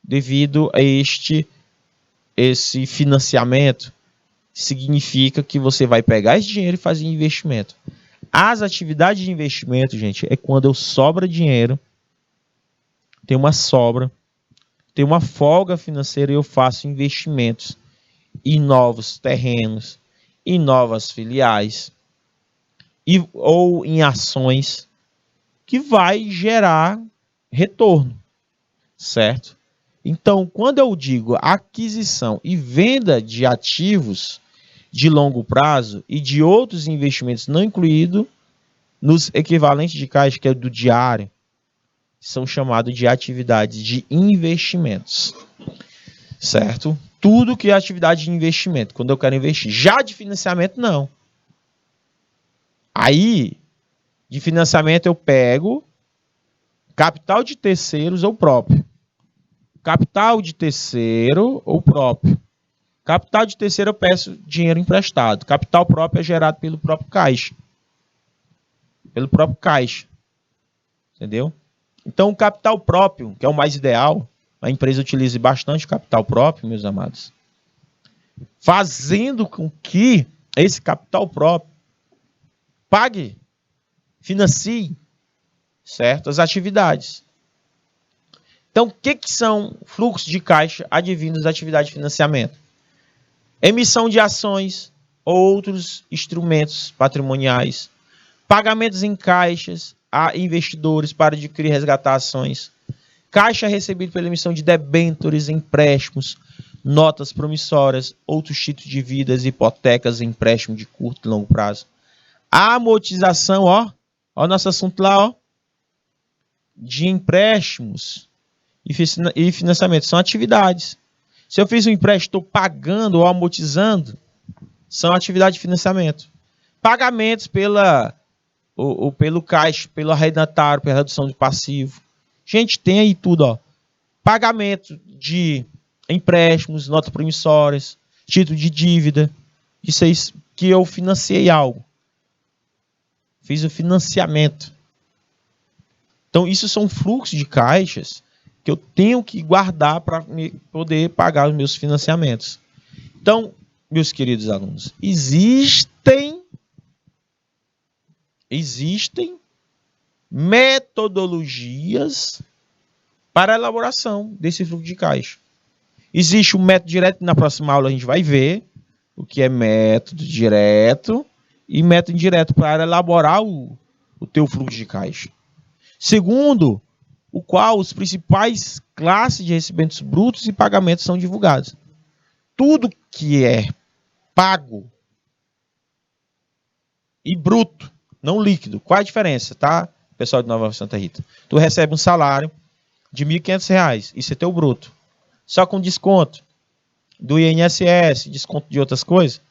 devido a esse financiamento, significa que você vai pegar esse dinheiro e fazer investimento. As atividades de investimento, gente, é quando eu sobra dinheiro, tem uma sobra, tem uma folga financeira e eu faço investimentos em novos terrenos, em novas filiais ou em ações que vai gerar retorno, certo? Então, quando eu digo aquisição e venda de ativos de longo prazo e de outros investimentos não incluídos nos equivalentes de caixa, que é do diário, são chamados de atividades de investimentos, certo? Tudo que é atividade de investimento, quando eu quero investir. Já de financiamento, não. Aí, de financiamento eu pego capital de terceiros ou próprio. Capital de terceiro ou próprio. Capital de terceiro eu peço dinheiro emprestado. Capital próprio é gerado pelo próprio caixa. Pelo próprio caixa. Entendeu? Então, o capital próprio, que é o mais ideal, a empresa utilize bastante o capital próprio, meus amados, fazendo com que esse capital próprio pague, financie, certo, as atividades. Então, o que são fluxos de caixa advindos da atividade de financiamento? Emissão de ações ou outros instrumentos patrimoniais, pagamentos em caixas a investidores para adquirir e resgatar ações, caixa recebido pela emissão de debêntures, empréstimos, notas promissórias, outros títulos de vidas, hipotecas, empréstimo de curto e longo prazo. A amortização, ó o nosso assunto lá, ó, de empréstimos e financiamento, são atividades. Se eu fiz um empréstimo, estou pagando ou amortizando, são atividades de financiamento. Pagamentos pelo caixa, pelo arrendatário, pela redução de passivo. Gente, tem aí tudo, ó. Pagamento de empréstimos, notas promissórias, título de dívida. Isso aí que eu financiei algo. Fiz o financiamento. Então, isso são fluxos de caixas que eu tenho que guardar para poder pagar os meus financiamentos. Então, meus queridos alunos, existem metodologias para a elaboração desse fluxo de caixa. Existe o método direto, na próxima aula a gente vai ver o que é método direto e método indireto para elaborar o teu fluxo de caixa. Segundo, o qual os principais classes de recebimentos brutos e pagamentos são divulgados. Tudo que é pago e bruto, não líquido. Qual a diferença, tá, pessoal de Nova Santa Rita? Tu recebe um salário de R$ 1.500, isso é teu bruto. Só com desconto do INSS, desconto de outras coisas,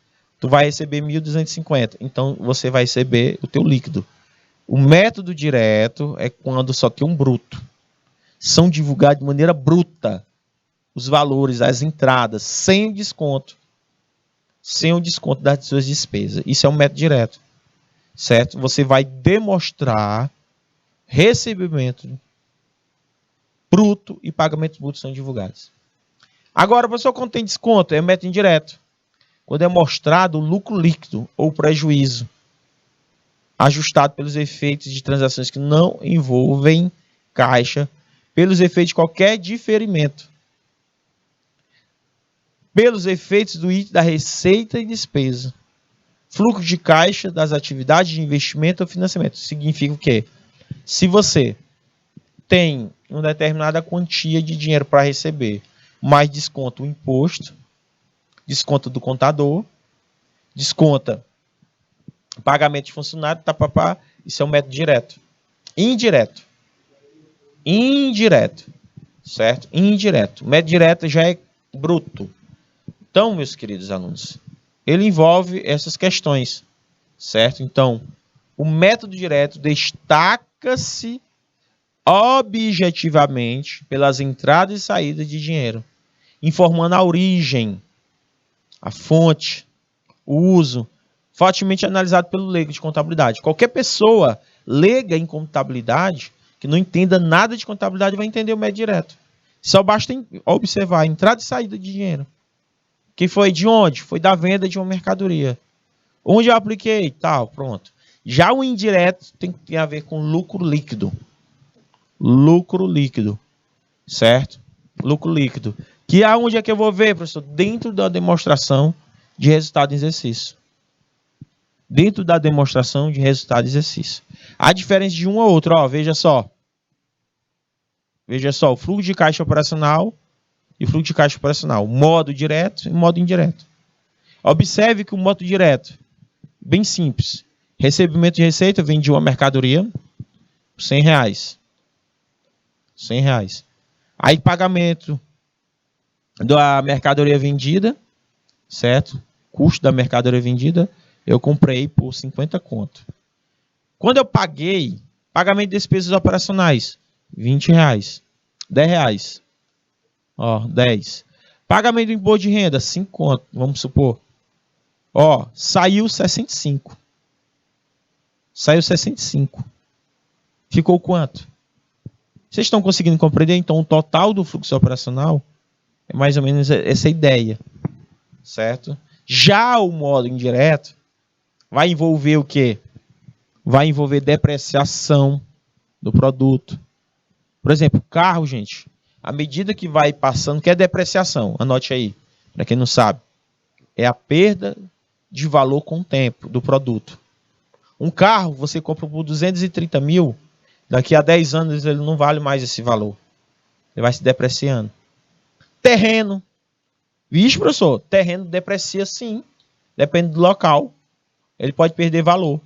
tu vai receber 1.250. Então, você vai receber o teu líquido. O método direto é quando só tem um bruto. São divulgados de maneira bruta os valores, as entradas, sem o desconto. Sem o desconto das suas despesas. Isso é um método direto. Certo? Você vai demonstrar recebimento bruto e pagamentos brutos são divulgados. Agora, pessoal, quando tem desconto, é método indireto. Quando é mostrado o lucro líquido ou prejuízo, ajustado pelos efeitos de transações que não envolvem caixa, pelos efeitos de qualquer diferimento, pelos efeitos do item da receita e despesa, fluxo de caixa das atividades de investimento ou financiamento. Significa o quê? Se você tem uma determinada quantia de dinheiro para receber, mais desconta o imposto, desconta do contador, desconta pagamento de funcionário, isso é um método direto. Indireto. Certo? Indireto. O método direto já é bruto. Então, meus queridos alunos, ele envolve essas questões, certo? Então, o método direto destaca-se objetivamente pelas entradas e saídas de dinheiro, informando a origem, a fonte, o uso, fortemente analisado pelo leigo de contabilidade. Qualquer pessoa leiga em contabilidade, que não entenda nada de contabilidade, vai entender o método direto. Só basta observar a entrada e saída de dinheiro. Que foi de onde? Foi da venda de uma mercadoria. Onde eu apliquei? Tal, pronto. Já o indireto tem a ver com lucro líquido. Lucro líquido. Certo? Lucro líquido. Que aonde é que eu vou ver, professor? Dentro da demonstração de resultado em exercício. Dentro da demonstração de resultado em exercício. A diferença de um a outro, ó, veja só. Veja só, o fluxo de caixa operacional e fluxo de caixa operacional. Modo direto e modo indireto. Observe que o modo direto, bem simples. Recebimento de receita, vendi uma mercadoria por R$100. R$100. Aí pagamento da mercadoria vendida, certo? Custo da mercadoria vendida, eu comprei por 50 conto. Quando eu paguei, pagamento de despesas operacionais, R$20. R$10. Ó, 10. Pagamento do imposto de renda, 5 conto, vamos supor. Ó, saiu 65. Saiu 65. Ficou quanto? Vocês estão conseguindo compreender? Então, o total do fluxo operacional é mais ou menos essa ideia. Certo? Já o modo indireto vai envolver o quê? Vai envolver depreciação do produto. Por exemplo, carro, gente. À medida que vai passando, que é depreciação? Anote aí, para quem não sabe. É a perda de valor com o tempo do produto. Um carro, você compra por 230 mil, daqui a 10 anos ele não vale mais esse valor. Ele vai se depreciando. Terreno. Vixe, professor, terreno deprecia sim. Depende do local. Ele pode perder valor.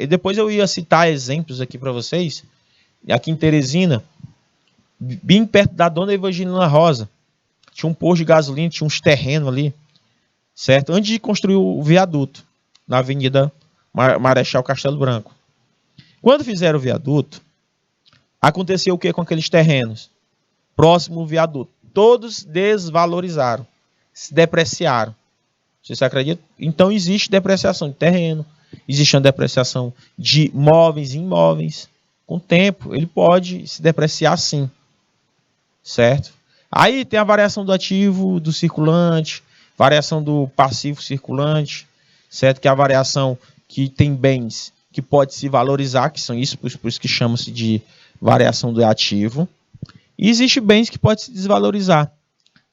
Depois eu ia citar exemplos aqui para vocês. Aqui em Teresina, bem perto da Dona Evangelina Rosa, tinha um posto de gasolina, tinha uns terrenos ali, certo? Antes de construir o viaduto, na Avenida Marechal Castelo Branco. Quando fizeram o viaduto, aconteceu o que com aqueles terrenos? Próximo ao viaduto. Todos desvalorizaram, se depreciaram. Vocês acreditam? Então existe depreciação de terreno, existe uma depreciação de móveis e imóveis. Com o tempo, ele pode se depreciar sim. Certo? Aí tem a variação do ativo, do circulante, variação do passivo circulante, certo? Que é a variação que tem bens que pode se valorizar, que são isso, por isso que chama-se de variação do ativo. E existe bens que pode se desvalorizar,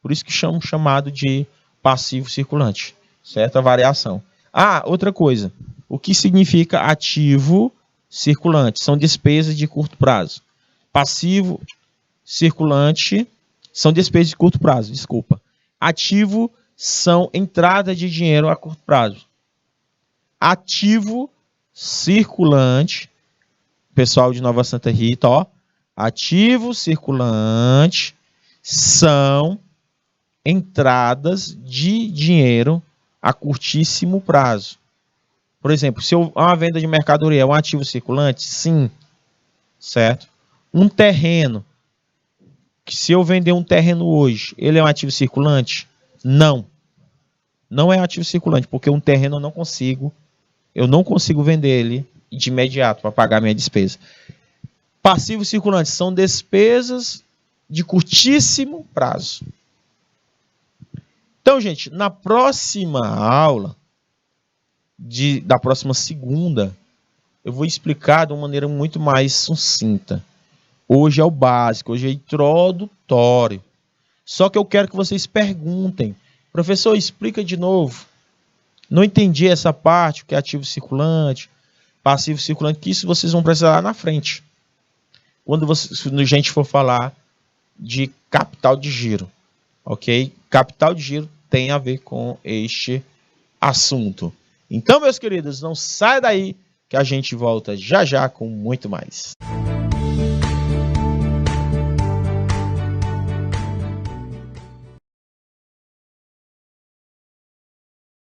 por isso que chamado de passivo circulante, certo? A variação. Ah, outra coisa. O que significa ativo circulante são despesas de curto prazo. Passivo circulante são despesas de curto prazo, desculpa. Ativo são entrada de dinheiro a curto prazo. Ativo circulante, pessoal de Nova Santa Rita, ó. Ativo circulante são entradas de dinheiro a curtíssimo prazo. Por exemplo, se uma venda de mercadoria é um ativo circulante, sim, certo? Um terreno, que se eu vender um terreno hoje, ele é um ativo circulante? Não. Não é ativo circulante, porque um terreno eu não consigo vender ele de imediato para pagar minha despesa. Passivo circulante são despesas de curtíssimo prazo. Então, gente, na próxima aula, da próxima segunda, eu vou explicar de uma maneira muito mais sucinta. Hoje é o básico, hoje é introdutório. Só que eu quero que vocês perguntem. Professor, explica de novo. Não entendi essa parte, o que é ativo circulante, passivo circulante, que isso vocês vão precisar lá na frente. Quando a gente for falar de capital de giro, ok? Capital de giro tem a ver com este assunto. Então, meus queridos, não saia daí que a gente volta já já com muito mais.